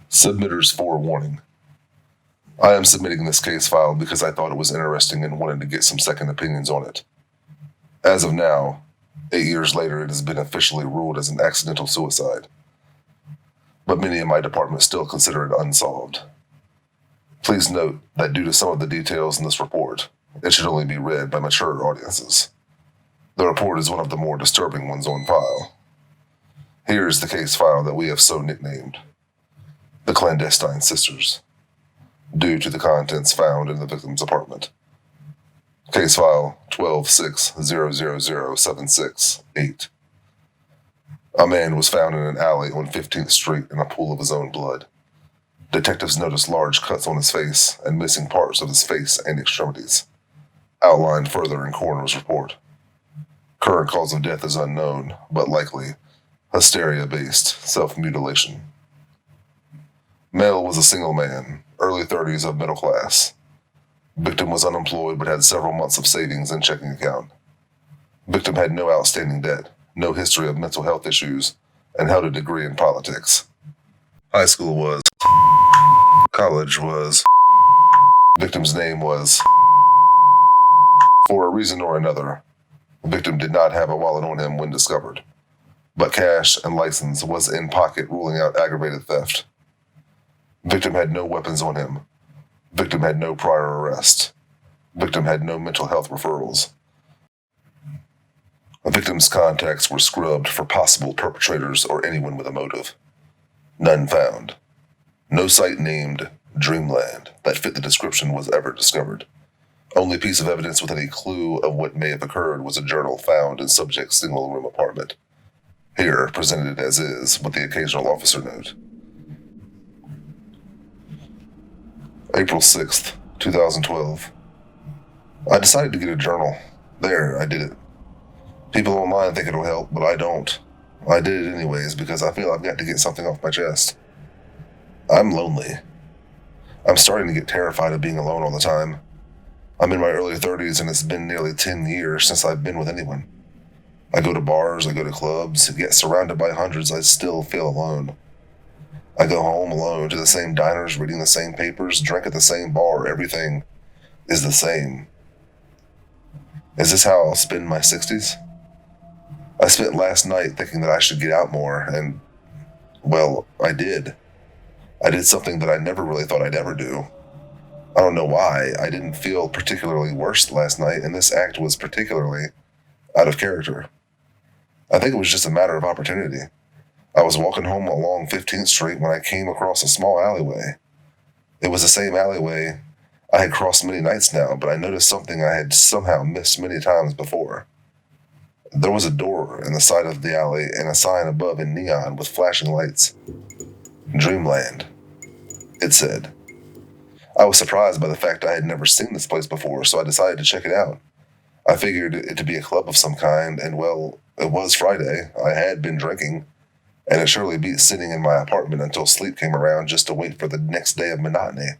Submitter's forewarning. I am submitting this case file because I thought it was interesting and wanted to get some second opinions on it. As of now, 8 years later, it has been officially ruled as an accidental suicide. But many in my department still consider it unsolved. Please note that due to some of the details in this report, it should only be read by mature audiences. The report is one of the more disturbing ones on file. Here is the case file that we have so nicknamed, the Clandestine Sisters, due to the contents found in the victim's apartment. Case file 12600076-8. A man was found in an alley on 15th Street in a pool of his own blood. Detectives noticed large cuts on his face and missing parts of his face and extremities, outlined further in coroner's report. Current cause of death is unknown, but likely hysteria-based self-mutilation. Male was a single man, early 30s of middle class. Victim was unemployed but had several months of savings and checking account. Victim had no outstanding debt, no history of mental health issues, and held a degree in politics. High school was. College was. Victim's name was. For a reason or another, the victim did not have a wallet on him when discovered, but cash and license was in pocket, ruling out aggravated theft. Victim had no weapons on him. Victim had no prior arrest. Victim had no mental health referrals. The victim's contacts were scrubbed for possible perpetrators or anyone with a motive. None found. No site named Dreamland that fit the description was ever discovered. Only piece of evidence with any clue of what may have occurred was a journal found in subject's single-room apartment. Here, presented as is, with the occasional officer note. April 6th, 2012. I decided to get a journal. There, I did it. People online think it'll help, but I don't. I did it anyways because I feel I've got to get something off my chest. I'm lonely. I'm starting to get terrified of being alone all the time. I'm in my early 30s and it's been nearly 10 years since I've been with anyone. I go to bars, I go to clubs, yet surrounded by hundreds, I still feel alone. I go home alone to the same diners, reading the same papers, drink at the same bar, everything is the same. Is this how I'll spend my 60s? I spent last night thinking that I should get out more, and, well, I did. I did something that I never really thought I'd ever do. I don't know why. I didn't feel particularly worse last night, and this act was particularly out of character. I think it was just a matter of opportunity. I was walking home along 15th Street when I came across a small alleyway. It was the same alleyway I had crossed many nights now, but I noticed something I had somehow missed many times before. There was a door in the side of the alley and a sign above in neon with flashing lights. Dreamland, it said. I was surprised by the fact I had never seen this place before, so I decided to check it out. I figured it to be a club of some kind, and well, it was Friday. I had been drinking, and it surely beat sitting in my apartment until sleep came around just to wait for the next day of monotony.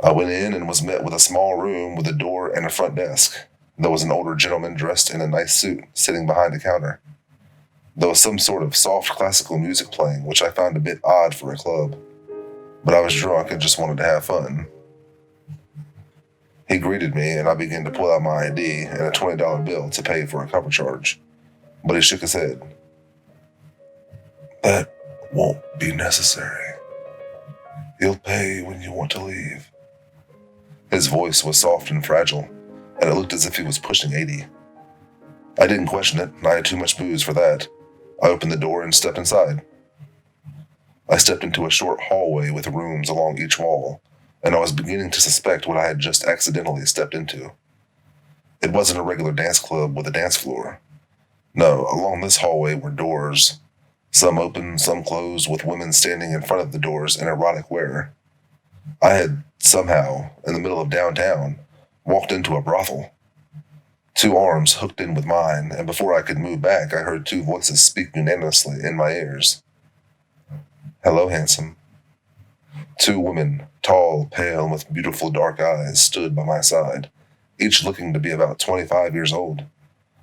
I went in and was met with a small room with a door and a front desk. There was an older gentleman dressed in a nice suit sitting behind a counter. There was some sort of soft classical music playing, which I found a bit odd for a club. But I was drunk and just wanted to have fun. He greeted me and I began to pull out my ID and a $20 bill to pay for a cover charge. But he shook his head. That won't be necessary. You'll pay when you want to leave. His voice was soft and fragile, and it looked as if he was pushing 80. I didn't question it. I had too much booze for that. I opened the door and stepped inside. I stepped into a short hallway with rooms along each wall, and I was beginning to suspect what I had just accidentally stepped into. It wasn't a regular dance club with a dance floor. No, along this hallway were doors, some open, some closed, with women standing in front of the doors in erotic wear. I had somehow, in the middle of downtown, walked into a brothel. 2 arms hooked in with mine, and before I could move back, I heard 2 voices speak unanimously in my ears. Hello, handsome. 2 women, tall, pale, and with beautiful dark eyes, stood by my side, each looking to be about 25 years old.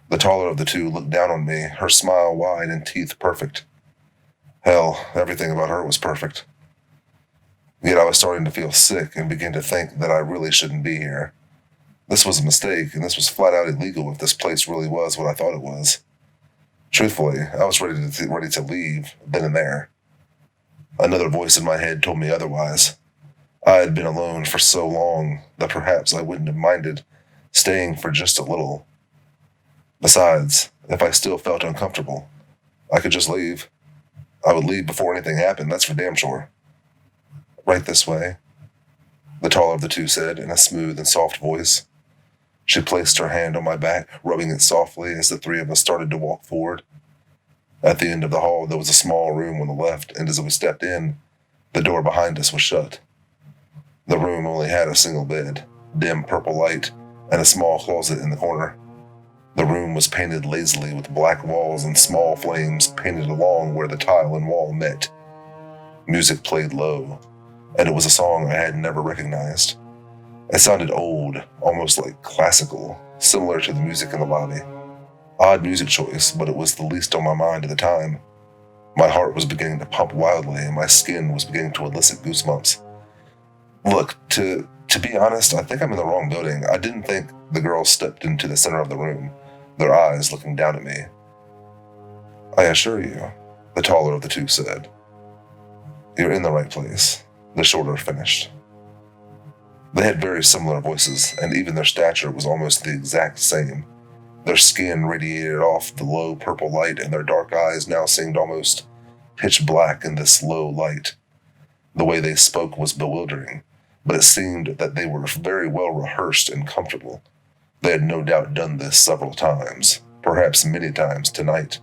The taller of the 2 looked down on me, her smile wide and teeth perfect. Hell, everything about her was perfect. Yet I was starting to feel sick and begin to think that I really shouldn't be here. This was a mistake, and this was flat out illegal if this place really was what I thought it was. Truthfully, I was ready to leave then and there. Another voice in my head told me otherwise. I had been alone for so long that perhaps I wouldn't have minded staying for just a little. Besides, if I still felt uncomfortable, I could just leave. I would leave before anything happened, that's for damn sure. Right this way, the taller of the two said in a smooth and soft voice. She placed her hand on my back, rubbing it softly as the three of us started to walk forward. At the end of the hall, there was a small room on the left, and as we stepped in, the door behind us was shut. The room only had a single bed, dim purple light, and a small closet in the corner. The room was painted lazily with black walls and small flames painted along where the tile and wall met. Music played low, and it was a song I had never recognized. It sounded old, almost like classical, similar to the music in the lobby. Odd music choice, but it was the least on my mind at the time. My heart was beginning to pump wildly, and my skin was beginning to elicit goosebumps. Look, to be honest, I think I'm in the wrong building. I didn't think the girls stepped into the center of the room, their eyes looking down at me. I assure you, the taller of the two said. You're in the right place, the shorter finished. They had very similar voices, and even their stature was almost the exact same. Their skin radiated off the low purple light, and their dark eyes now seemed almost pitch black in this low light. The way they spoke was bewildering, but it seemed that they were very well rehearsed and comfortable. They had no doubt done this several times, perhaps many times tonight.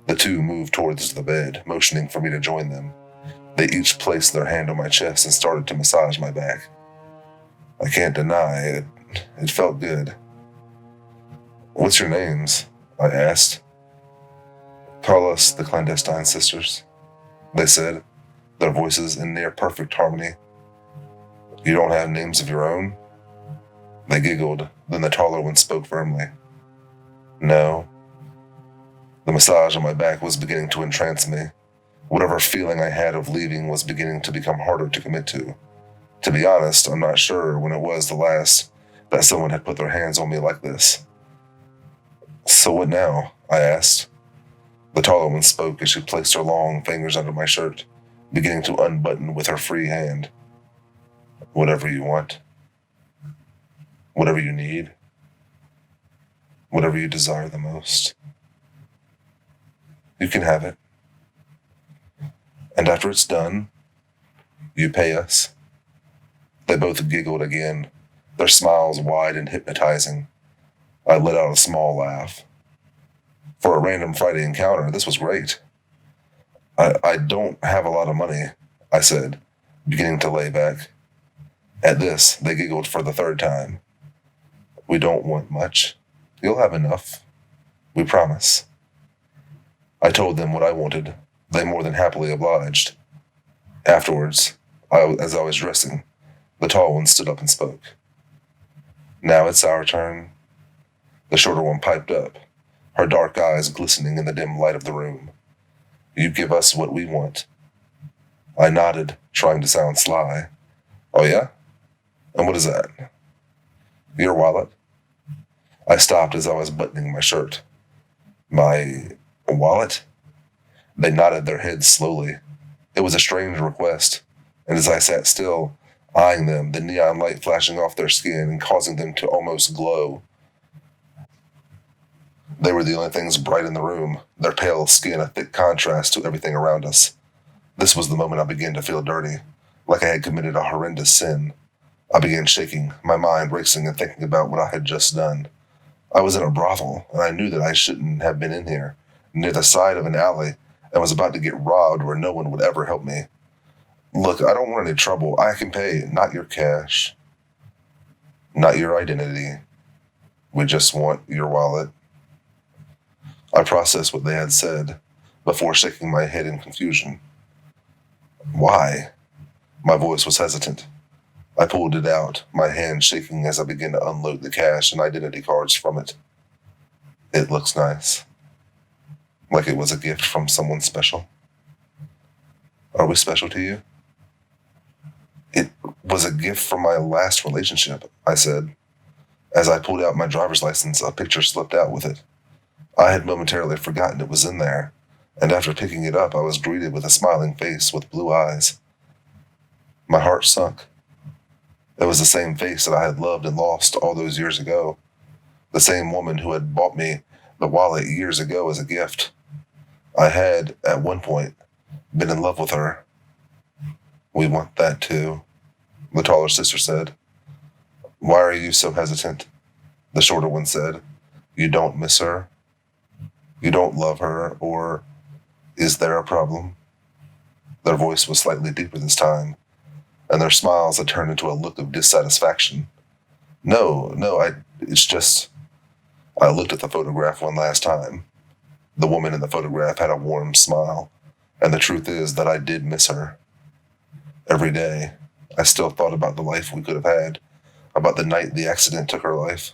The two moved towards the bed, motioning for me to join them. They each placed their hand on my chest and started to massage my back. I can't deny it. It felt good. What's your names? I asked. Call us the Clandestine Sisters, they said, their voices in near perfect harmony. You don't have names of your own? They giggled, then the taller one spoke firmly. No. The massage on my back was beginning to entrance me. Whatever feeling I had of leaving was beginning to become harder to commit to. To be honest, I'm not sure when it was the last that someone had put their hands on me like this. So what now? I asked. The taller one spoke as she placed her long fingers under my shirt, beginning to unbutton with her free hand. Whatever you want. Whatever you need. Whatever you desire the most. You can have it. And after it's done, you pay us. They both giggled again, their smiles wide and hypnotizing. I let out a small laugh. For a random Friday encounter, this was great. I don't have a lot of money, I said, beginning to lay back. At this, they giggled for the third time. We don't want much. You'll have enough. We promise. I told them what I wanted. They more than happily obliged. Afterwards, as I was dressing, the tall one stood up and spoke. Now it's our turn. The shorter one piped up, her dark eyes glistening in the dim light of the room. You give us what we want. I nodded, trying to sound sly. Oh yeah? And what is that? Your wallet? I stopped as I was buttoning my shirt. My wallet? They nodded their heads slowly. It was a strange request, and as I sat still, eyeing them, the neon light flashing off their skin and causing them to almost glow. They were the only things bright in the room, their pale skin a thick contrast to everything around us. This was the moment I began to feel dirty, like I had committed a horrendous sin. I began shaking, my mind racing and thinking about what I had just done. I was in a brothel, and I knew that I shouldn't have been in here, near the side of an alley, and was about to get robbed where no one would ever help me. Look, I don't want any trouble. I can pay, not your cash. Not your identity. We just want your wallet. I processed what they had said, before shaking my head in confusion. Why? My voice was hesitant. I pulled it out, my hand shaking as I began to unload the cash and identity cards from it. It looks nice. Like it was a gift from someone special. Are we special to you? It was a gift from my last relationship, I said. As I pulled out my driver's license, a picture slipped out with it. I had momentarily forgotten it was in there, and after picking it up, I was greeted with a smiling face with blue eyes. My heart sunk. It was the same face that I had loved and lost all those years ago. The same woman who had bought me the wallet years ago as a gift. I had, at one point, been in love with her. We want that too, the taller sister said. Why are you so hesitant? The shorter one said. You don't miss her? You don't love her, or is there a problem? Their voice was slightly deeper this time, and their smiles had turned into a look of dissatisfaction. No, it's just... I looked at the photograph one last time. The woman in the photograph had a warm smile, and the truth is that I did miss her. Every day, I still thought about the life we could have had, about the night the accident took her life.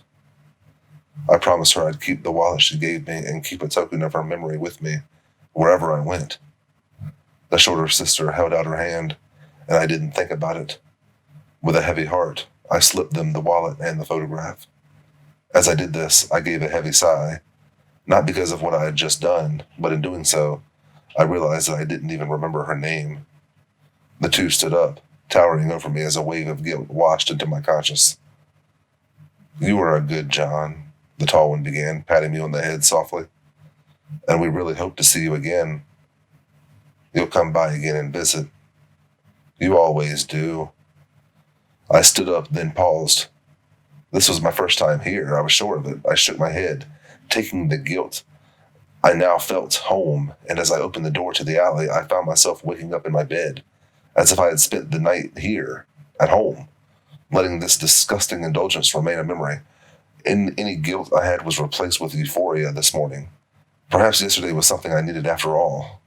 I promised her I'd keep the wallet she gave me and keep a token of her memory with me, wherever I went. The shorter sister held out her hand, and I didn't think about it. With a heavy heart, I slipped them the wallet and the photograph. As I did this, I gave a heavy sigh, not because of what I had just done, but in doing so, I realized that I didn't even remember her name. The two stood up, towering over me as a wave of guilt washed into my conscience. You are a good John, the tall one began, patting me on the head softly. And we really hope to see you again. You'll come by again and visit. You always do. I stood up, then paused. This was my first time here, I was sure of it. I shook my head, taking the guilt. I now felt home, and as I opened the door to the alley, I found myself waking up in my bed, as if I had spent the night here, at home, letting this disgusting indulgence remain a memory. Any guilt I had was replaced with euphoria this morning. Perhaps yesterday was something I needed after all.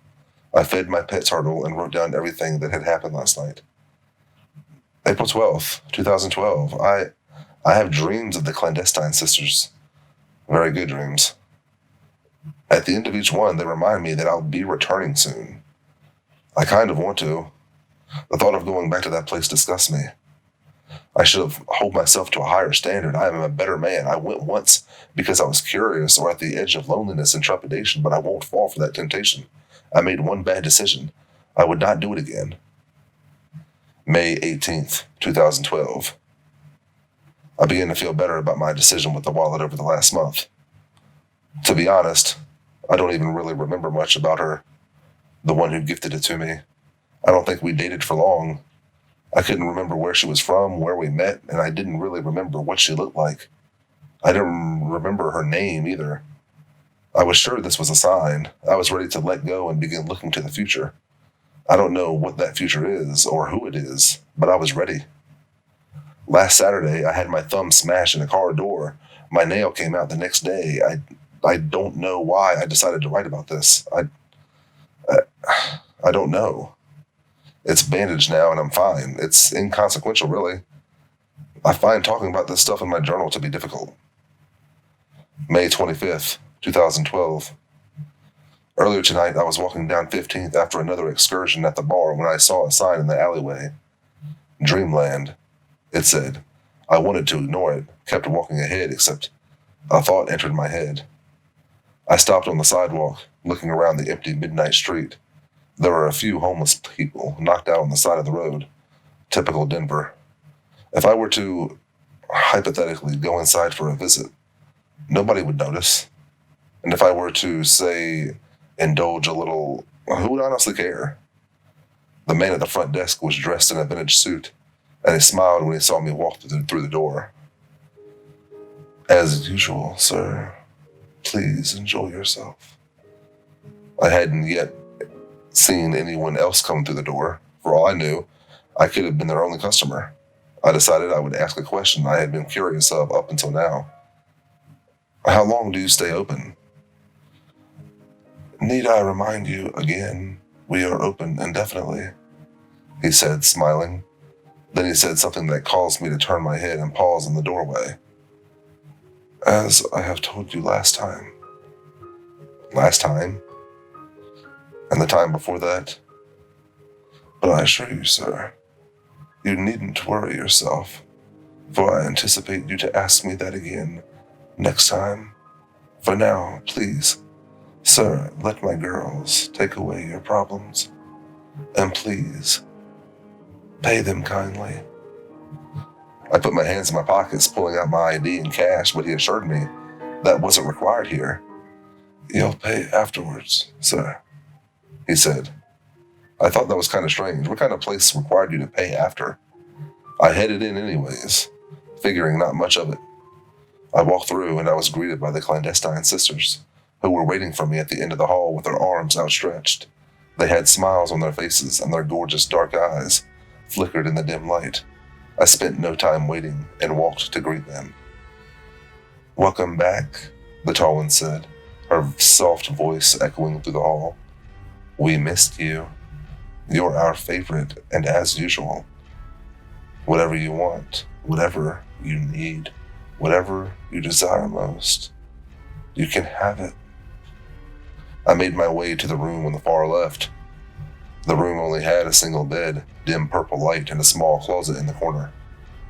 I fed my pet turtle and wrote down everything that had happened last night. April 12th, 2012. I have dreams of the Clandestine Sisters. Very good dreams. At the end of each one, they remind me that I'll be returning soon. I kind of want to. The thought of going back to that place disgusts me. I should have held myself to a higher standard. I am a better man. I went once because I was curious or at the edge of loneliness and trepidation, but I won't fall for that temptation. I made one bad decision. I would not do it again. May 18th, 2012. I began to feel better about my decision with the wallet over the last month. To be honest, I don't even really remember much about her, the one who gifted it to me. I don't think we dated for long. I couldn't remember where she was from, where we met, and I didn't really remember what she looked like. I didn't remember her name either. I was sure this was a sign. I was ready to let go and begin looking to the future. I don't know what that future is or who it is, but I was ready. Last Saturday, I had my thumb smashed in a car door. My nail came out the next day. I don't know why I decided to write about this. I don't know. It's bandaged now and I'm fine. It's inconsequential, really. I find talking about this stuff in my journal to be difficult. May 25th, 2012. Earlier tonight, I was walking down 15th after another excursion at the bar when I saw a sign in the alleyway. Dreamland, it said. I wanted to ignore it, kept walking ahead, except a thought entered my head. I stopped on the sidewalk, looking around the empty midnight street. There were a few homeless people knocked out on the side of the road. Typical Denver. If I were to, hypothetically, go inside for a visit, nobody would notice. And if I were to, say, indulge a little, who would honestly care? The man at the front desk was dressed in a vintage suit, and he smiled when he saw me walk through the door. As usual, sir. Please enjoy yourself. I hadn't yet seen anyone else come through the door. For all I knew, I could have been their only customer. I decided I would ask a question I had been curious of up until now. How long do you stay open? Need I remind you again, we are open indefinitely, he said, smiling. Then he said something that caused me to turn my head and pause in the doorway. As I have told you last time. Last time? And the time before that? But I assure you, sir, you needn't worry yourself, for I anticipate you to ask me that again next time. For now, please, sir, let my girls take away your problems. And please, pay them kindly. I put my hands in my pockets, pulling out my ID and cash, but he assured me that wasn't required here. You'll pay afterwards, sir, he said. I thought that was kind of strange. What kind of place required you to pay after? I headed in anyways, figuring not much of it. I walked through and I was greeted by the Clandestine Sisters, who were waiting for me at the end of the hall with their arms outstretched. They had smiles on their faces and their gorgeous dark eyes flickered in the dim light. I spent no time waiting and walked to greet them. Welcome back, the tall one said, her soft voice echoing through the hall. We missed you. You're our favorite, and as usual, whatever you want, whatever you need, whatever you desire most, you can have it. I made my way to the room on the far left. The room only had a single bed, dim purple light, and a small closet in the corner.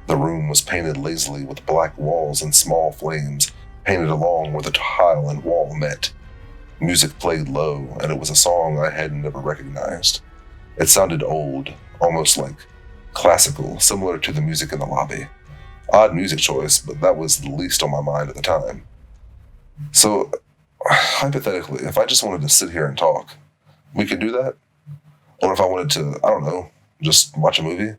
The room was painted lazily with black walls and small flames painted along where the tile and wall met. Music played low, and it was a song I had never recognized. It sounded old, almost like classical, similar to the music in the lobby. Odd music choice, but that was the least on my mind at the time. So, hypothetically, if I just wanted to sit here and talk, we could do that? Or if I wanted to, I don't know, just watch a movie?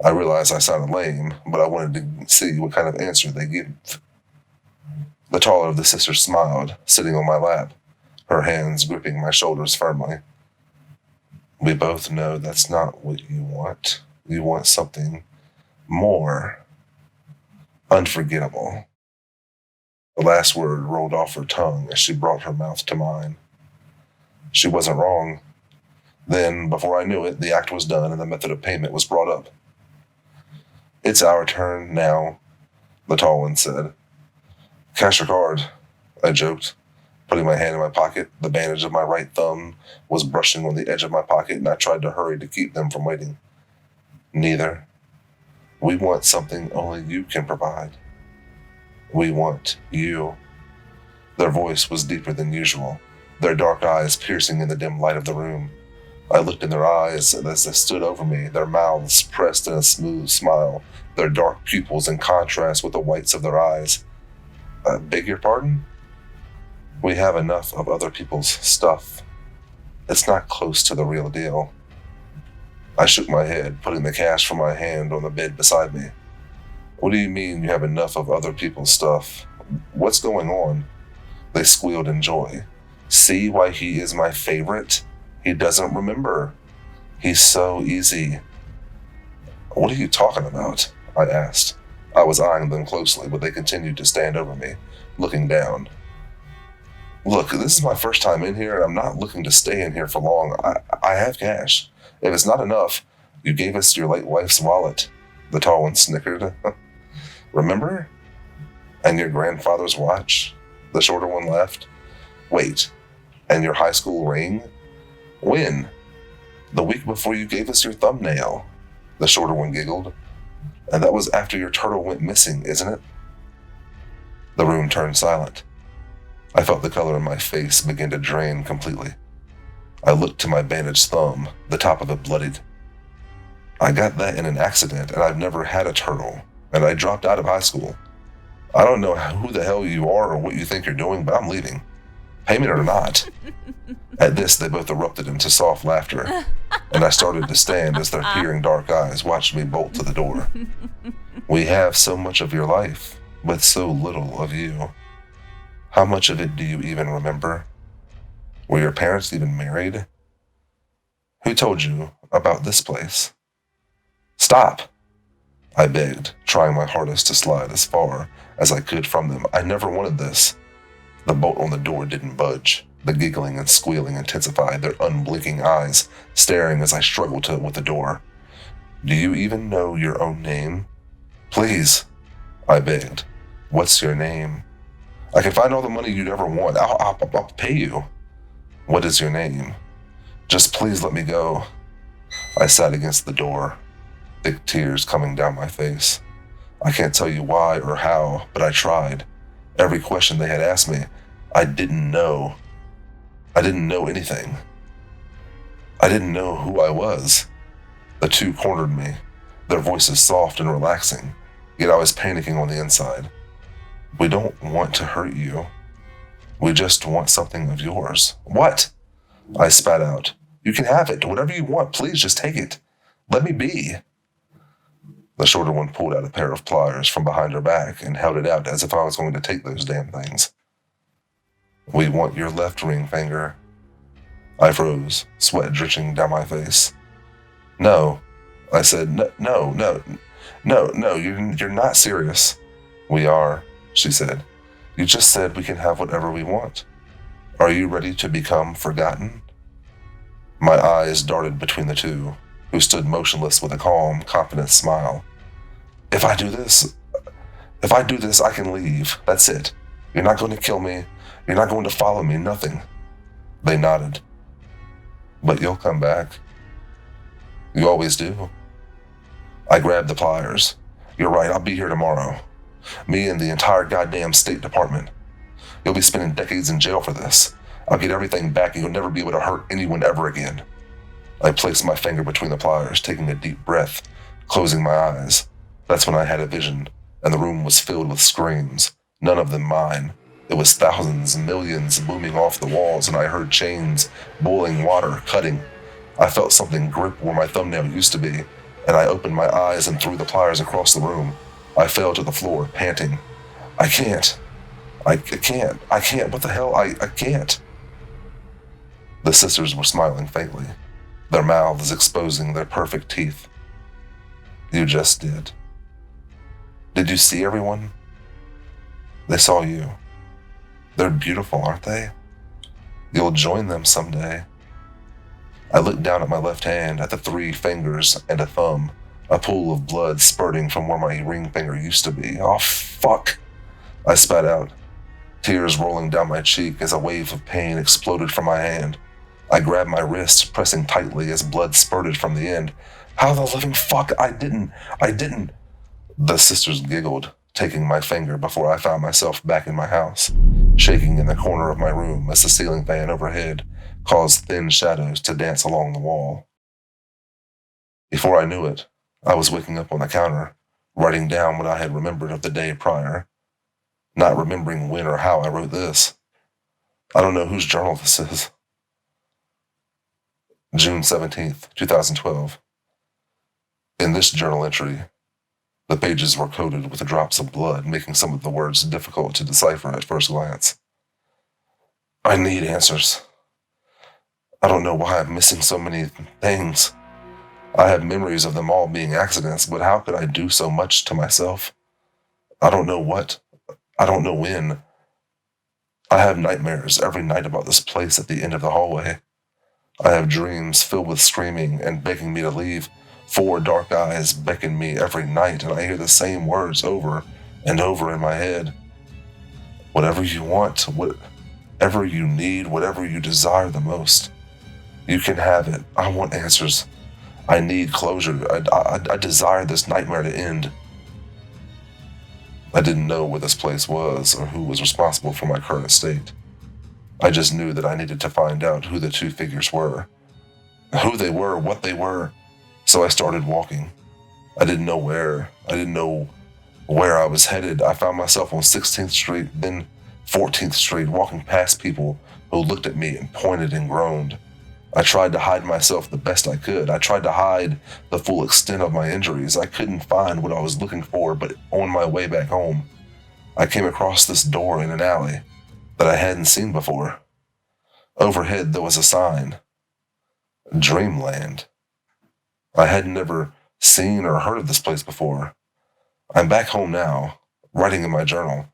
I realized I sounded lame, but I wanted to see what kind of answer they give. The taller of the sisters smiled, sitting on my lap, her hands gripping my shoulders firmly. We both know that's not what you want. You want something more unforgettable. The last word rolled off her tongue as she brought her mouth to mine. She wasn't wrong. Then, before I knew it, the act was done and the method of payment was brought up. It's our turn now, the tall one said. Cash or card, I joked, putting my hand in my pocket. The bandage of my right thumb was brushing on the edge of my pocket, and I tried to hurry to keep them from waiting. Neither. We want something only you can provide. We want you. Their voice was deeper than usual, their dark eyes piercing in the dim light of the room. I looked in their eyes as they stood over me, their mouths pressed in a smooth smile, their dark pupils in contrast with the whites of their eyes. Beg your pardon? We have enough of other people's stuff. It's not close to the real deal. I shook my head, putting the cash from my hand on the bed beside me. What do you mean you have enough of other people's stuff? What's going on? They squealed in joy. See why he is my favorite? He doesn't remember. He's so easy. What are you talking about? I asked. I was eyeing them closely, but they continued to stand over me, looking down. Look, this is my first time in here, and I'm not looking to stay in here for long. I have cash. If it's not enough, you gave us your late wife's wallet. The tall one snickered. Remember? And your grandfather's watch? The shorter one laughed. Wait, and your high school ring? When? The week before you gave us your thumbnail. The shorter one giggled. And that was after your turtle went missing, isn't it? The room turned silent. I felt the color in my face begin to drain completely. I looked to my bandaged thumb, the top of it bloodied. I got that in an accident, and I've never had a turtle, and I dropped out of high school. I don't know who the hell you are or what you think you're doing, but I'm leaving. Payment or not. At this, they both erupted into soft laughter, and I started to stand as their peering dark eyes watched me bolt to the door. We have so much of your life, but so little of you. How much of it do you even remember? Were your parents even married? Who told you about this place? Stop, I begged, trying my hardest to slide as far as I could from them. I never wanted this. The bolt on the door didn't budge. The giggling and squealing intensified, their unblinking eyes staring as I struggled with the door. Do you even know your own name? Please, I begged. What's your name? I can find all the money you'd ever want. I'll pay you. What is your name? Just please let me go. I sat against the door, thick tears coming down my face. I can't tell you why or how, but I tried. Every question they had asked me, I didn't know. I didn't know anything. I didn't know who I was. The two cornered me, their voices soft and relaxing, yet I was panicking on the inside. We don't want to hurt you. We just want something of yours. What? I spat out. You can have it. Whatever you want, please just take it. Let me be. The shorter one pulled out a pair of pliers from behind her back and held it out as if I was going to take those damn things. We want your left ring finger. I froze, sweat drenching down my face. No, I said, no, you're not serious. We are, she said. You just said we can have whatever we want. Are you ready to become forgotten? My eyes darted between the two, who stood motionless with a calm, confident smile. If I do this, I can leave. That's it. You're not going to kill me. You're not going to follow me, nothing. They nodded. But you'll come back. You always do. I grabbed the pliers. You're right, I'll be here tomorrow. Me and the entire goddamn State Department. You'll be spending decades in jail for this. I'll get everything back and you'll never be able to hurt anyone ever again. I placed my finger between the pliers, taking a deep breath, closing my eyes. That's when I had a vision, and the room was filled with screams, none of them mine. It was thousands, millions booming off the walls, and I heard chains, boiling water, cutting. I felt something grip where my thumbnail used to be, and I opened my eyes and threw the pliers across the room. I fell to the floor, panting. I can't. What the hell? I can't. The sisters were smiling faintly, their mouths exposing their perfect teeth. You just did. Did you see everyone? They saw you. They're beautiful, aren't they? You'll join them someday. I looked down at my left hand, at the 3 fingers and a thumb, a pool of blood spurting from where my ring finger used to be. Oh, fuck! I spat out, tears rolling down my cheek as a wave of pain exploded from my hand. I grabbed my wrist, pressing tightly as blood spurted from the end. How the living fuck? I didn't. The sisters giggled, taking my finger before I found myself back in my house, shaking in the corner of my room as the ceiling fan overhead caused thin shadows to dance along the wall. Before I knew it, I was waking up on the counter, writing down what I had remembered of the day prior, not remembering when or how I wrote this. I don't know whose journal this is. June 17th, 2012. In this journal entry, the pages were coated with drops of blood, making some of the words difficult to decipher at first glance. I need answers. I don't know why I'm missing so many things. I have memories of them all being accidents, but how could I do so much to myself? I don't know what. I don't know when. I have nightmares every night about this place at the end of the hallway. I have dreams filled with screaming and begging me to leave. 4 dark eyes beckon me every night, and I hear the same words over and over in my head. Whatever you want, whatever you need, whatever you desire the most, you can have it. I want answers. I need closure. I desire this nightmare to end. I didn't know where this place was or who was responsible for my current state. I just knew that I needed to find out who the 2 figures were, who they were, what they were. So I started walking. I didn't know where. I didn't know where I was headed. I found myself on 16th Street, then 14th Street, walking past people who looked at me and pointed and groaned. I tried to hide myself the best I could. I tried to hide the full extent of my injuries. I couldn't find what I was looking for, but on my way back home, I came across this door in an alley that I hadn't seen before. Overhead, there was a sign. Dreamland. I had never seen or heard of this place before. I'm back home now, writing in my journal.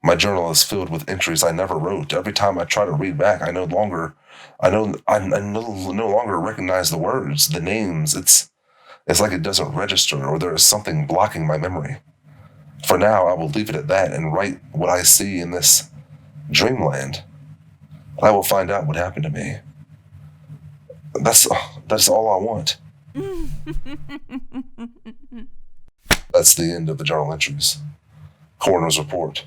My journal is filled with entries I never wrote. Every time I try to read back, I no longer recognize the words, the names. It's like it doesn't register, or there is something blocking my memory. For now, I will leave it at that and write what I see in this dreamland. I will find out what happened to me. That's all I want. That's the end of the journal entries. Coroner's report.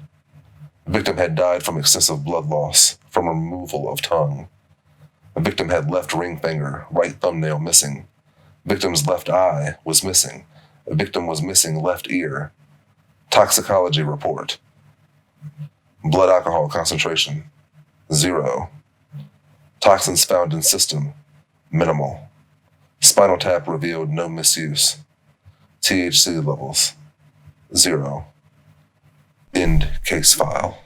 Victim had died from excessive blood loss, from removal of tongue. The victim had left ring finger, right thumbnail missing. Victim's left eye was missing. The victim was missing left ear. Toxicology report. Blood alcohol concentration, 0. Toxins found in system, minimal. Spinal tap revealed no misuse. THC levels, 0. End case file.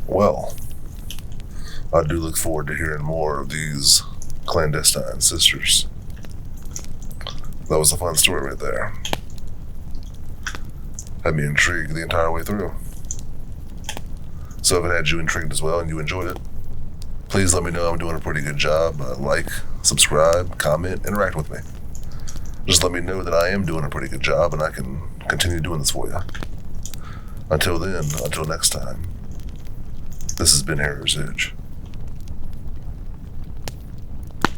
Well, I do look forward to hearing more of these Clandestine Sisters. That was a fun story right there. Had me intrigued the entire way through. So if it had you intrigued as well and you enjoyed it, please let me know I'm doing a pretty good job. Like, subscribe, comment, interact with me. Just let me know that I am doing a pretty good job and I can continue doing this for you. Until then, until next time, this has been Harrow's Edge.